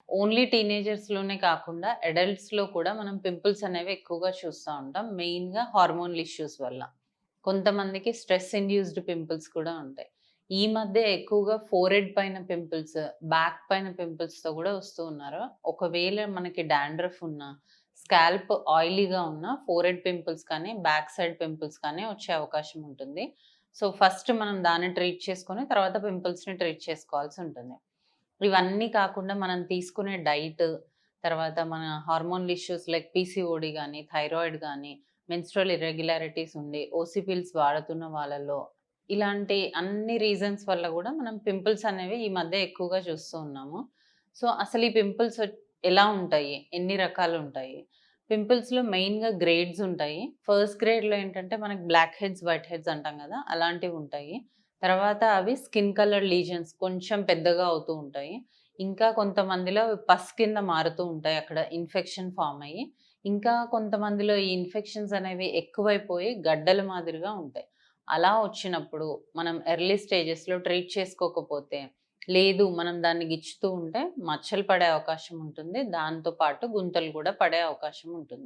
Only టీనేజర్స్‌లోనే కాకుండా అడల్ట్స్‌లో కూడా మనం పింపుల్స్ అనేవి ఎక్కువగా చూస్తా ఉంటాం. మెయిన్‌గా హార్మోనల్ ఇష్యూస్ వల్ల. కొంతమందికి స్ట్రెస్ ఇండ్యూస్డ్ పింపుల్స్ కూడా ఉంటాయి. ఈ మధ్య ఎక్కువగా ఫోరెహెడ్ పైన పింపుల్స్, బ్యాక్ పైన పింపుల్స్‌తో కూడా వస్తూ ఉన్నారు. ఒకవేళ మనకి డాండ్రఫ్ ఉన్నా, స్కాల్ప్ ఆయిలీగా ఉన్నా ఫోరెహెడ్ పింపుల్స్ కానీ, బ్యాక్ సైడ్ పింపుల్స్ కానీ వచ్చే అవకాశం ఉంటుంది. సో, ఫస్ట్ మనం దాన్ని ట్రీట్ చేసుకొని తర్వాత పింపుల్స్‌ని ట్రీట్ చేసుకోవాల్సి ఉంటుంది. ఇవన్నీ కాకుండా మనం తీసుకునే డైట్, తర్వాత మన హార్మోనల్ ఇష్యూస్ లైక్ పీసీఓడీ గానీ, థైరాయిడ్ గానీ, మెన్స్ట్రువల్ ఇర్రెగ్యులారిటీస్ ఉండి, ఓసీ పిల్స్ వాడుతున్న వాళ్ళలో, ఇలాంటి అన్ని రీజన్స్ వల్ల గూడా మనం పింపుల్స్ అనేవి ఈ మధ్య ఎక్కువగా చూస్తూ ఉన్నాము. సో, అసలు ఈ పింపుల్స్ ఎలా ఉంటాయి? ఎన్ని రకాలుంటాయి? పింపుల్స్‌లో మెయిన్‌గా గ్రేడ్స్ ఉంటాయి. ఫస్ట్ గ్రేడ్‌లో ఏంటంటే మనకి బ్లాక్ హెడ్స్, వైట్ హెడ్స్ అంటాం గదా! అలాంటివుంటాయి. తర్వాత అవి స్కిన్ కలర్ లీజన్స్ కొంచెం పెద్దగా అవుతూ ఉంటాయి. ఇంకా కొంతమందిలో పస్ కింద మారుతూ ఉంటాయి. అక్కడ ఇన్ఫెక్షన్ ఫార్మ్ అయ్యి. ఇంకా కొంతమందిలో ఈ ఇన్ఫెక్షన్స్ అనేవి ఎక్కువైపోయి గడ్డల మాదిరిగా ఉంటాయి. అలా వచ్చినప్పుడు మనం ఎర్లీ స్టేజెస్‌లో ట్రీట్ చేసుకోకపోతే, లేదు మనం దాన్ని గిచ్చుతూ ఉంటే మచ్చలు పడే అవకాశం ఉంటుంది. దాంతో పాటు గుంతలు గూడా పడే అవకాశం ఉంటుంది.